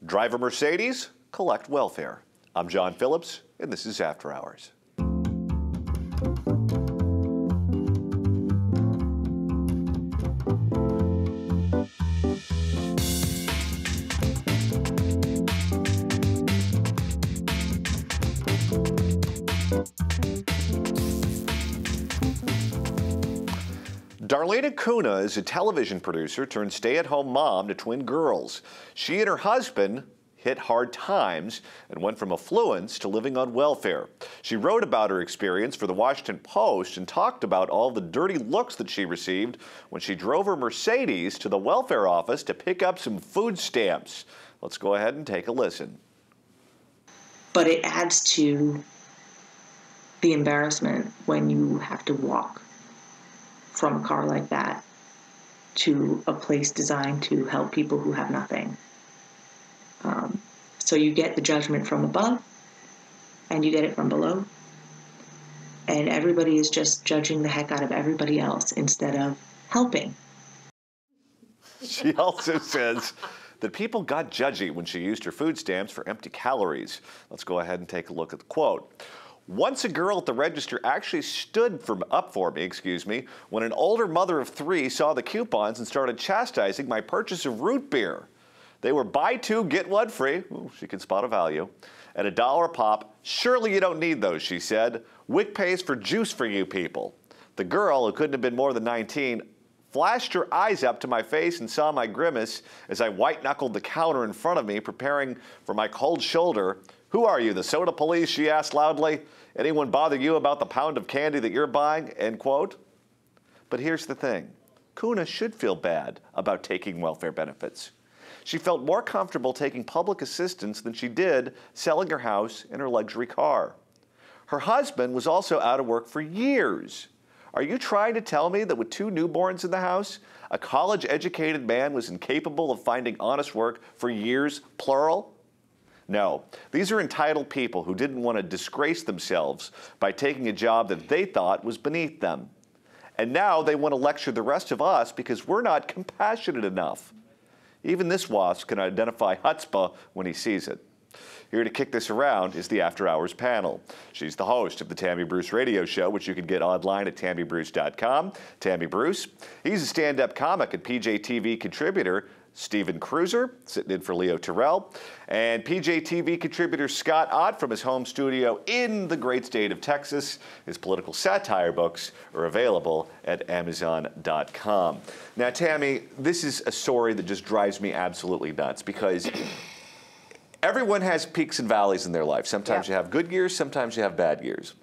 Drive a Mercedes, collect welfare. I'm John Phillips, and this is After Hours. Darlene Kuna is a television producer turned stay-at-home mom to twin girls. She and her husband hit hard times and went from affluence to living on welfare. She wrote about her experience for the Washington Post and talked about all the dirty looks that she received when she drove her Mercedes to the welfare office to pick up some food stamps. Let's go ahead and take a listen. But it adds to the embarrassment when you have to walk from a car like that to a place designed to help people who have nothing. So you get the judgment from above and you get it from below. And everybody is just judging the heck out of everybody else instead of helping. She also says that people got judgy when she used her food stamps for empty calories. Let's go ahead and take a look at the quote. Once a girl at the register actually stood up for me, when an older mother of 3 saw the coupons and started chastising my purchase of root beer. They were buy 2, get 1 free. Ooh, she can spot a value. At $1 a pop. Surely you don't need those, she said. WIC pays for juice for you people. The girl, who couldn't have been more than 19, flashed her eyes up to my face and saw my grimace as I white-knuckled the counter in front of me, preparing for my cold shoulder. Who are you, the soda police? She asked loudly. Anyone bother you about the pound of candy that you're buying? End quote. But here's the thing. Kuna should feel bad about taking welfare benefits. She felt more comfortable taking public assistance than she did selling her house and her luxury car. Her husband was also out of work for years. Are you trying to tell me that with 2 newborns in the house, a college-educated man was incapable of finding honest work for years, plural? No, these are entitled people who didn't want to disgrace themselves by taking a job that they thought was beneath them. And now they want to lecture the rest of us because we're not compassionate enough. Even this wasp can identify chutzpah when he sees it. Here to kick this around is the After Hours panel. She's the host of the Tammy Bruce radio show, which you can get online at tammybruce.com. Tammy Bruce. He's a stand-up comic and PJTV contributor. Stephen Cruiser, sitting in for Leo Terrell, and PJTV contributor Scott Ott from his home studio in the great state of Texas. His political satire books are available at Amazon.com. Now, Tammy, this is a story that just drives me absolutely nuts because everyone has peaks and valleys in their life. Sometimes you have good years, sometimes you have bad years.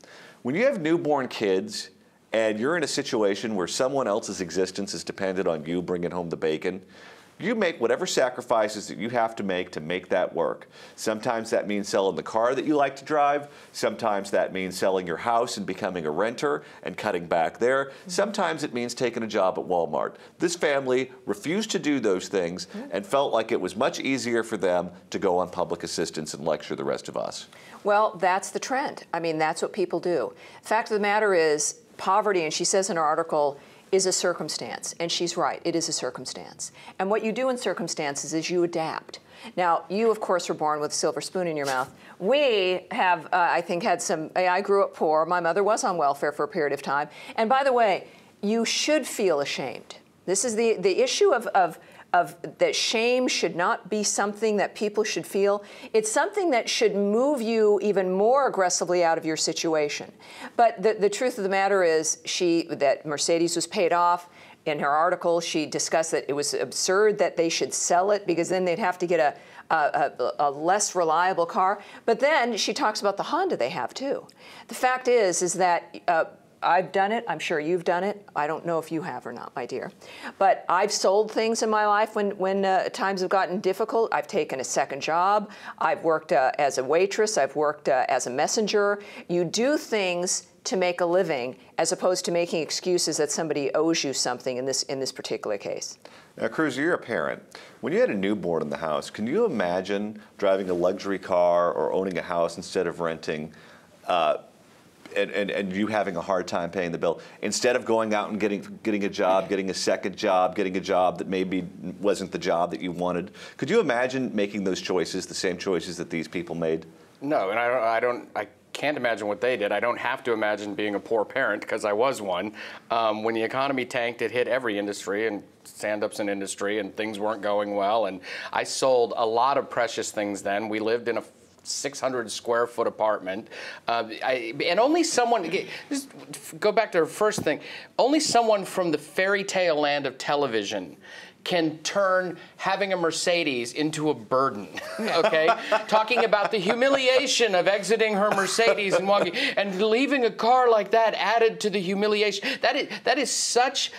When you have newborn kids and you're in a situation where someone else's existence is dependent on you bringing home the bacon, you make whatever sacrifices that you have to make that work. Sometimes that means selling the car that you like to drive. Sometimes that means selling your house and becoming a renter and cutting back there. Sometimes it means taking a job at Walmart. This family refused to do those things and felt like it was much easier for them to go on public assistance and lecture the rest of us. Well, that's the trend. I mean, that's what people do. Fact of the matter is, poverty, and she says in her article, is a circumstance, and she's right, it is a circumstance. And what you do in circumstances is you adapt. Now, you, of course, were born with a silver spoon in your mouth. We have, I think, had some, I grew up poor. My mother was on welfare for a period of time. And by the way, you should feel ashamed. This is the issue of that shame should not be something that people should feel. It's something that should move you even more aggressively out of your situation. But the truth of the matter is that Mercedes was paid off. In her article, she discussed that it was absurd that they should sell it because then they'd have to get a less reliable car. But then she talks about the Honda they have too. The fact is that I've done it. I'm sure you've done it. I don't know if you have or not, my dear. But I've sold things in my life when times have gotten difficult. I've taken a second job. I've worked as a waitress. I've worked as a messenger. You do things to make a living as opposed to making excuses that somebody owes you something in this particular case. Now, Cruiser, you're a parent. When you had a newborn in the house, can you imagine driving a luxury car or owning a house instead of renting? and you having a hard time paying the bill, instead of going out and getting a job, getting a second job, getting a job that maybe wasn't the job that you wanted, could you imagine making those choices, the same choices that these people made? No, and I can't imagine what they did. I don't have to imagine being a poor parent because I was one. When the economy tanked, it hit every industry, and stand-up's an industry, and things weren't going well. And I sold a lot of precious things then. We lived in a 600 square foot apartment. And only someone, just go back to her first thing, only someone from the fairy tale land of television can turn having a Mercedes into a burden, okay? Talking about the humiliation of exiting her Mercedes and walking, and leaving a car like that added to the humiliation. That is such,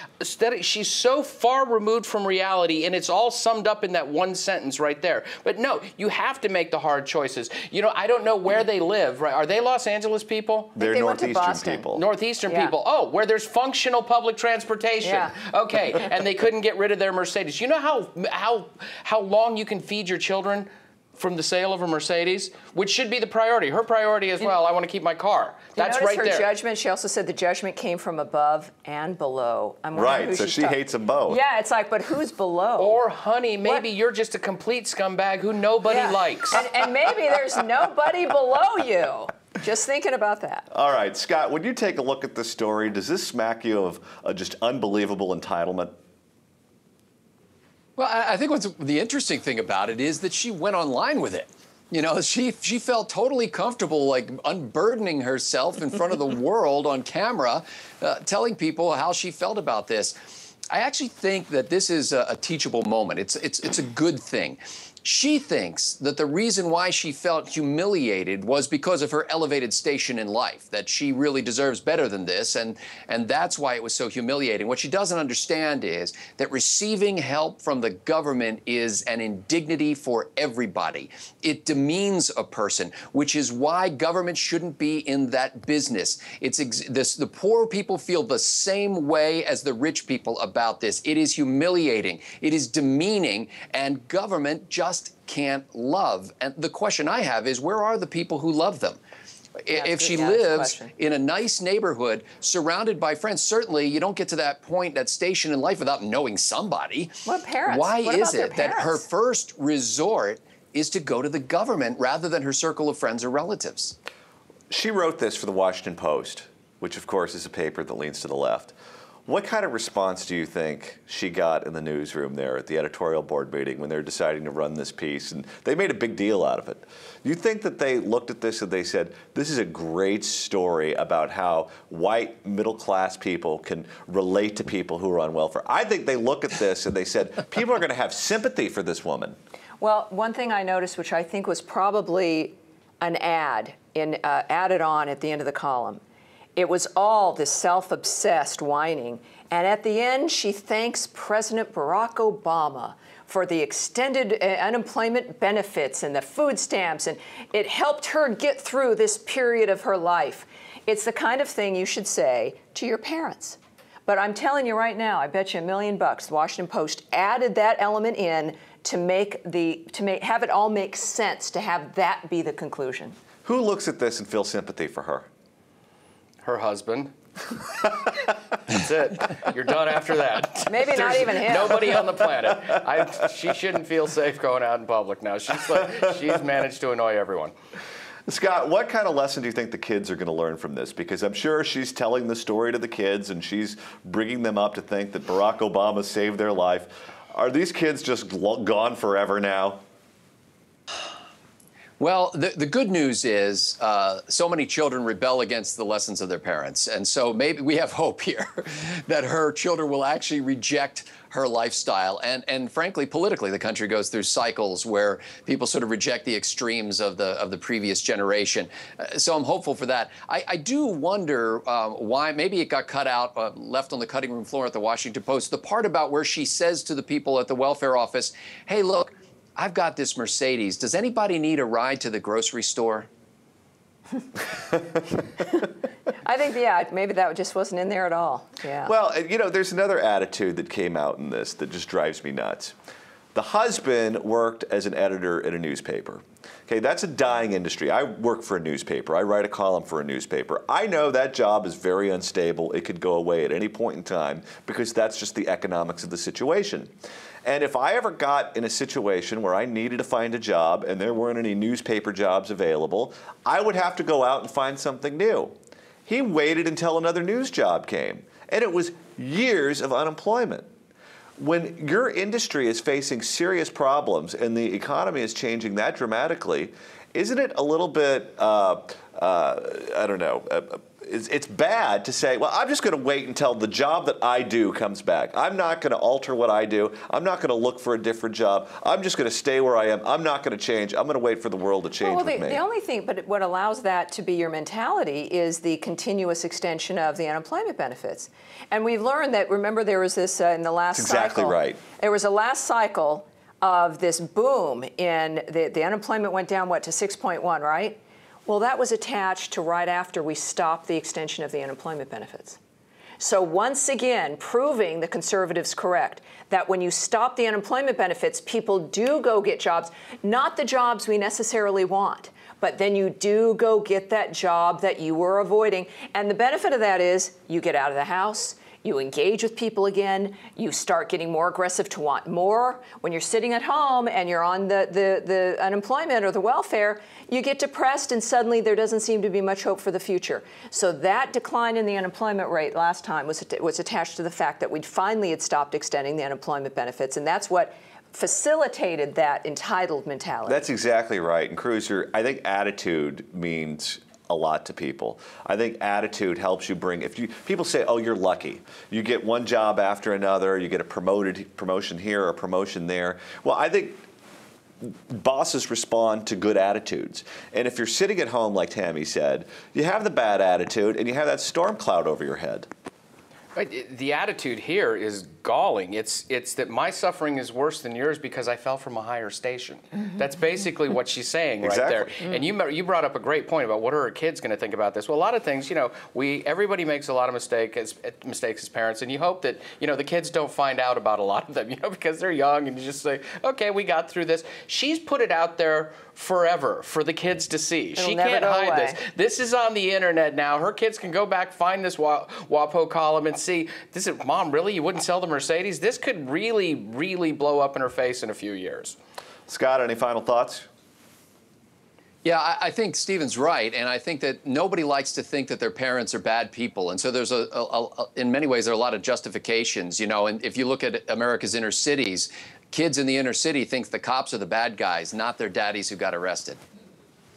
she's so far removed from reality, and it's all summed up in that one sentence right there. But no, you have to make the hard choices. You know, I don't know where they live, right? Are they Los Angeles people? They're Northeastern people. Northeastern people. Oh, where there's functional public transportation. Yeah. Okay, and they couldn't get rid of their Mercedes. You know how long you can feed your children from the sale of a Mercedes, which should be the priority. Her priority as well. I want to keep my car. That's right there. Her judgment. She also said the judgment came from above and below. Right. So she hates them both. Yeah. It's like, but who's below? Or, honey, maybe you're just a complete scumbag who nobody likes. And maybe there's nobody below you. Just thinking about that. All right, Scott. When you take a look at this story, does this smack you of just unbelievable entitlement? Well, I think what's the interesting thing about it is that she went online with it. You know, she felt totally comfortable, like, unburdening herself in front of the world on camera, telling people how she felt about this. I actually think that this is a teachable moment. It's a good thing. She thinks that the reason why she felt humiliated was because of her elevated station in life, that she really deserves better than this, and that's why it was so humiliating. What she doesn't understand is that receiving help from the government is an indignity for everybody. It demeans a person, which is why government shouldn't be in that business. The poor people feel the same way as the rich people about this. It is humiliating. It is demeaning, and government just can't love. And the question I have is, where are the people who love them? If she lives in a nice neighborhood surrounded by friends, certainly you don't get to that point, that station in life without knowing somebody. What parents? Why what is about it that her first resort is to go to the government rather than her circle of friends or relatives? She wrote this for the Washington Post, which of course is a paper that leans to the left. What kind of response do you think she got in the newsroom there at the editorial board meeting when they're deciding to run this piece? And they made a big deal out of it. Do you think that they looked at this and they said, this is a great story about how white middle-class people can relate to people who are on welfare? I think they look at this and they said, people are going to have sympathy for this woman. Well, one thing I noticed, which I think was probably an ad added on at the end of the column, it was all this self-obsessed whining. And at the end, she thanks President Barack Obama for the extended unemployment benefits and the food stamps, and it helped her get through this period of her life. It's the kind of thing you should say to your parents. But I'm telling you right now, I bet you $1 million, the Washington Post added that element in to have it all make sense, to have that be the conclusion. Who looks at this and feels sympathy for her? Her husband. That's it. You're done after that. Maybe not even him. Nobody on the planet. She shouldn't feel safe going out in public now. She's managed to annoy everyone. Scott, what kind of lesson do you think the kids are going to learn from this? Because I'm sure she's telling the story to the kids and she's bringing them up to think that Barack Obama saved their life. Are these kids just gone forever now? Well, the good news is so many children rebel against the lessons of their parents. And so maybe we have hope here that her children will actually reject her lifestyle. And frankly, politically, the country goes through cycles where people sort of reject the extremes of the previous generation. So I'm hopeful for that. I do wonder why maybe it got cut out, left on the cutting room floor at the Washington Post, the part about where she says to the people at the welfare office, hey, look, I've got this Mercedes. Does anybody need a ride to the grocery store? I think, yeah, maybe that just wasn't in there at all. Yeah. Well, you know, there's another attitude that came out in this that just drives me nuts. The husband worked as an editor at a newspaper. Okay, that's a dying industry. I work for a newspaper. I write a column for a newspaper. I know that job is very unstable. It could go away at any point in time because that's just the economics of the situation. And if I ever got in a situation where I needed to find a job and there weren't any newspaper jobs available, I would have to go out and find something new. He waited until another news job came, and it was years of unemployment. When your industry is facing serious problems and the economy is changing that dramatically, isn't it a little bit, I don't know, it's bad to say, well, I'm just going to wait until the job that I do comes back. I'm not going to alter what I do. I'm not going to look for a different job. I'm just going to stay where I am. I'm not going to change. I'm going to wait for the world to change with me. The only thing, but what allows that to be your mentality is the continuous extension of the unemployment benefits. And we've learned that, remember there was this in the last cycle. Exactly right. There was a last cycle of this boom in the unemployment went down, what, to 6.1, right? Well, that was attached to right after we stopped the extension of the unemployment benefits. So once again, proving the conservatives correct, that when you stop the unemployment benefits, people do go get jobs, not the jobs we necessarily want, but then you do go get that job that you were avoiding. And the benefit of that is you get out of the house, you engage with people again, you start getting more aggressive to want more. When you're sitting at home and you're on the unemployment or the welfare, you get depressed and suddenly there doesn't seem to be much hope for the future. So that decline in the unemployment rate last time was attached to the fact that we'd finally had stopped extending the unemployment benefits, and that's what facilitated that entitled mentality. That's exactly right. And Cruiser, I think attitude means a lot to people. I think attitude helps you bring, people say, oh, you're lucky. You get one job after another, you get a promotion here or a promotion there. Well, I think bosses respond to good attitudes. And if you're sitting at home, like Tammy said, you have the bad attitude and you have that storm cloud over your head. Right. The attitude here is galling. It's that my suffering is worse than yours because I fell from a higher station. Mm-hmm. That's basically what she's saying right there. Mm-hmm. And you brought up a great point about what are our kids going to think about this. Well, a lot of things, everybody makes a lot of mistakes as parents, and you hope that, the kids don't find out about a lot of them, because they're young, and you just say, okay, we got through this. She's put it out there forever for the kids to see. She can't hide this. This is on the internet now. Her kids can go back, find this WAPO column and see, this is, Mom, really? You wouldn't sell the Mercedes? This could really, really blow up in her face in a few years. Scott, any final thoughts? Yeah, I think Stephen's right, and I think that nobody likes to think that their parents are bad people, and so there's in many ways there are a lot of justifications, and if you look at America's inner cities, kids in the inner city think the cops are the bad guys, not their daddies who got arrested.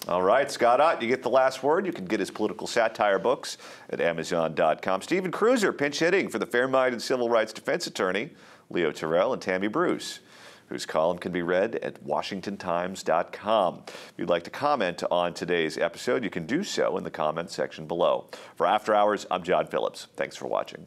All right, Scott Ott, you get the last word. You can get his political satire books at Amazon.com. Stephen Cruiser, pinch hitting for the fair-minded civil rights defense attorney, Leo Terrell and Tammy Bruce, whose column can be read at WashingtonTimes.com. If you'd like to comment on today's episode, you can do so in the comment section below. For After Hours, I'm John Phillips. Thanks for watching.